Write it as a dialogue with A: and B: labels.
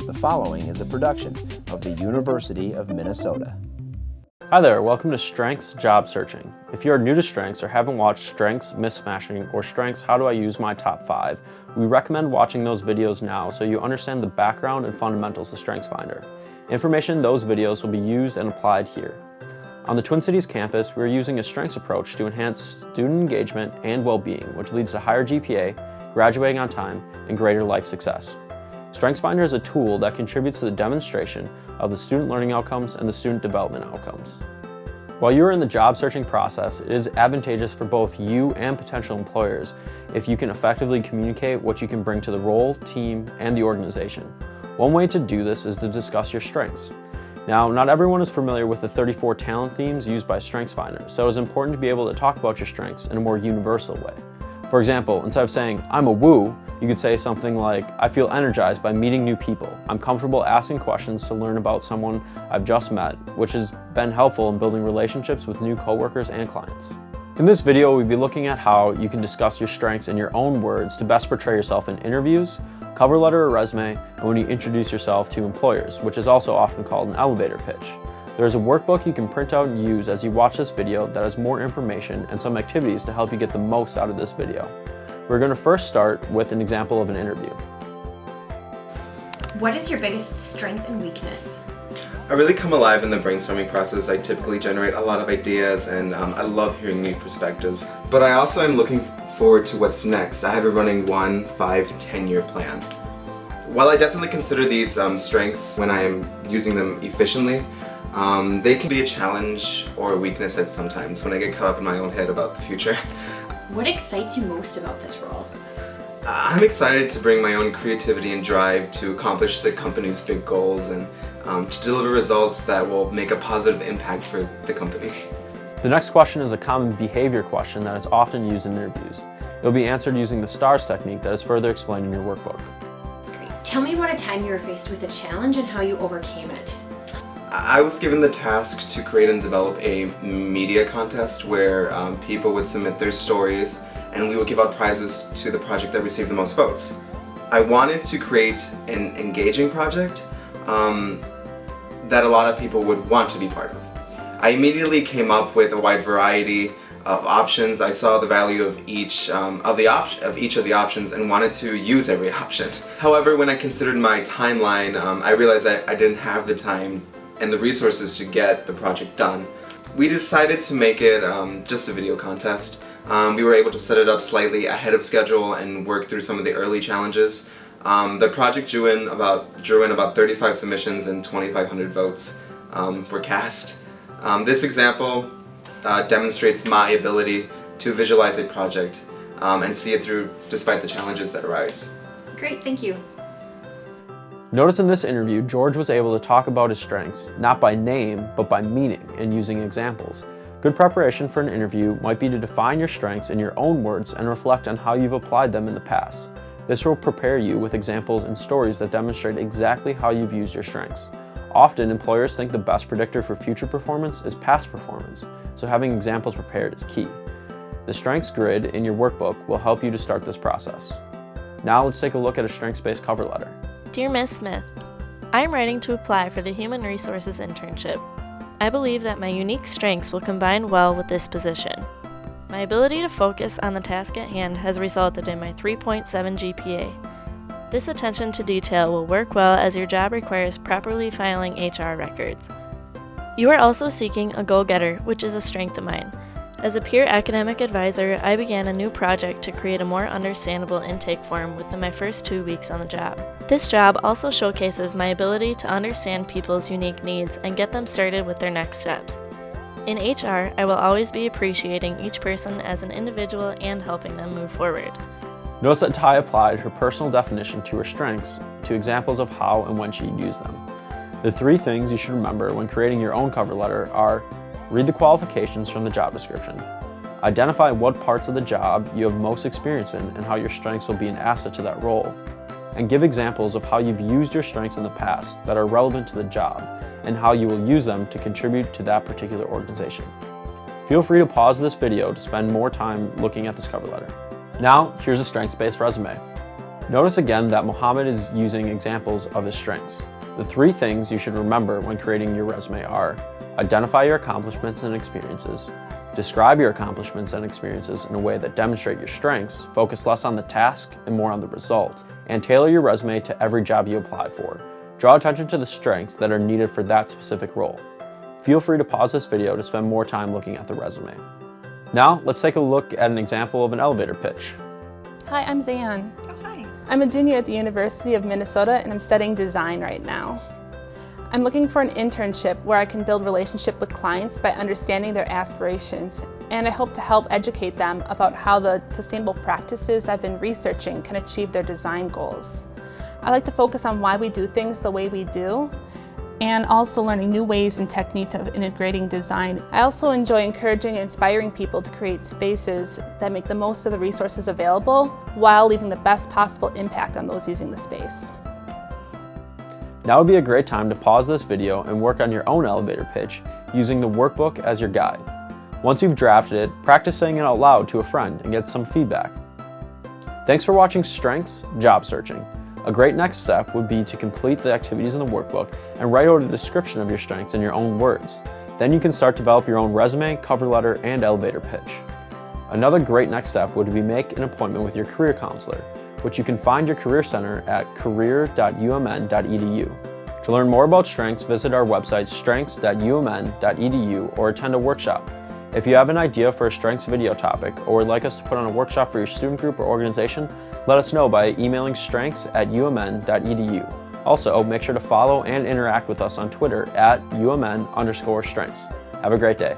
A: The following is a production of the University of Minnesota.
B: Hi there, welcome to Strengths Job Searching. If you are new to Strengths or haven't watched Strengths Mismatching or Strengths How Do I Use My Top 5, we recommend watching those videos now so you understand the background and fundamentals of StrengthsFinder. Information in those videos will be used and applied here. On the Twin Cities campus, we are using a strengths approach to enhance student engagement and well-being, which leads to higher GPA, graduating on time, and greater life success. StrengthsFinder is a tool that contributes to the demonstration of the student learning outcomes and the student development outcomes. While you are in the job searching process, it is advantageous for both you and potential employers if you can effectively communicate what you can bring to the role, team, and the organization. One way to do this is to discuss your strengths. Now, not everyone is familiar with the 34 talent themes used by StrengthsFinder, so it is important to be able to talk about your strengths in a more universal way. For example, instead of saying, "I'm a woo," you could say something like, "I feel energized by meeting new people. I'm comfortable asking questions to learn about someone I've just met," which has been helpful in building relationships with new coworkers and clients. In this video, we'll be looking at how you can discuss your strengths in your own words to best portray yourself in interviews, cover letter or resume, and when you introduce yourself to employers, which is also often called an elevator pitch. There is a workbook you can print out and use as you watch this video that has more information and some activities to help you get the most out of this video. We're going to first start with an example of an interview.
C: What is your biggest strength and weakness?
D: I really come alive in the brainstorming process. I typically generate a lot of ideas and I love hearing new perspectives. But I also am looking forward to what's next. I have a running 1, 5, 10-year plan. While I definitely consider these strengths when I am using them efficiently, they can be a challenge or a weakness at sometimes when I get caught up in my own head about the future.
C: What excites you most about this role?
D: I'm excited to bring my own creativity and drive to accomplish the company's big goals and to deliver results that will make a positive impact for the company.
B: The next question is a common behavior question that is often used in interviews. It will be answered using the STARS technique that is further explained in your workbook.
C: Great. Tell me about a time you were faced with a challenge and how you overcame it.
D: I was given the task to create and develop a media contest where people would submit their stories and we would give out prizes to the project that received the most votes. I wanted to create an engaging project that a lot of people would want to be part of. I immediately came up with a wide variety of options. I saw the value of each of the options and wanted to use every option. However, when I considered my timeline, I realized that I didn't have the time and the resources to get the project done. We decided to make it just a video contest. We were able to set it up slightly ahead of schedule and work through some of the early challenges. The project drew in about 35 submissions and 2,500 votes were cast. This example demonstrates my ability to visualize a project and see it through despite the challenges that arise.
C: Great, thank you.
B: Notice in this interview, George was able to talk about his strengths, not by name, but by meaning and using examples. Good preparation for an interview might be to define your strengths in your own words and reflect on how you've applied them in the past. This will prepare you with examples and stories that demonstrate exactly how you've used your strengths. Often, employers think the best predictor for future performance is past performance, so having examples prepared is key. The strengths grid in your workbook will help you to start this process. Now let's take a look at a strengths-based cover letter.
E: Dear Ms. Smith, I am writing to apply for the Human Resources internship. I believe that my unique strengths will combine well with this position. My ability to focus on the task at hand has resulted in my 3.7 GPA. This attention to detail will work well as your job requires properly filing HR records. You are also seeking a go-getter, which is a strength of mine. As a peer academic advisor, I began a new project to create a more understandable intake form within my first 2 weeks on the job. This job also showcases my ability to understand people's unique needs and get them started with their next steps. In HR, I will always be appreciating each person as an individual and helping them move forward.
B: Notice that Ty applied her personal definition to her strengths to examples of how and when she used them. The 3 things you should remember when creating your own cover letter are: read the qualifications from the job description, identify what parts of the job you have most experience in and how your strengths will be an asset to that role, and give examples of how you've used your strengths in the past that are relevant to the job and how you will use them to contribute to that particular organization. Feel free to pause this video to spend more time looking at this cover letter. Now, here's a strengths-based resume. Notice again that Mohammed is using examples of his strengths. The 3 things you should remember when creating your resume are: identify your accomplishments and experiences, describe your accomplishments and experiences in a way that demonstrate your strengths, focus less on the task and more on the result, and tailor your resume to every job you apply for. Draw attention to the strengths that are needed for that specific role. Feel free to pause this video to spend more time looking at the resume. Now, let's take a look at an example of an elevator pitch.
F: Hi, I'm Zayan.
G: Oh, hi.
F: I'm a junior at the University of Minnesota and I'm studying design right now. I'm looking for an internship where I can build relationship with clients by understanding their aspirations, and I hope to help educate them about how the sustainable practices I've been researching can achieve their design goals. I like to focus on why we do things the way we do, and also learning new ways and techniques of integrating design. I also enjoy encouraging and inspiring people to create spaces that make the most of the resources available while leaving the best possible impact on those using the space.
B: Now would be a great time to pause this video and work on your own elevator pitch using the workbook as your guide. Once you've drafted it, practice saying it out loud to a friend and get some feedback. Thanks for watching Strengths Job Searching. A great next step would be to complete the activities in the workbook and write out a description of your strengths in your own words. Then you can start to develop your own resume, cover letter, and elevator pitch. Another great next step would be make an appointment with your career counselor, which you can find your career center at career.umn.edu. To learn more about strengths, visit our website strengths.umn.edu or attend a workshop. If you have an idea for a strengths video topic or would like us to put on a workshop for your student group or organization, let us know by emailing strengths@umn.edu. Also, make sure to follow and interact with us on Twitter at @umn_strengths. Have a great day.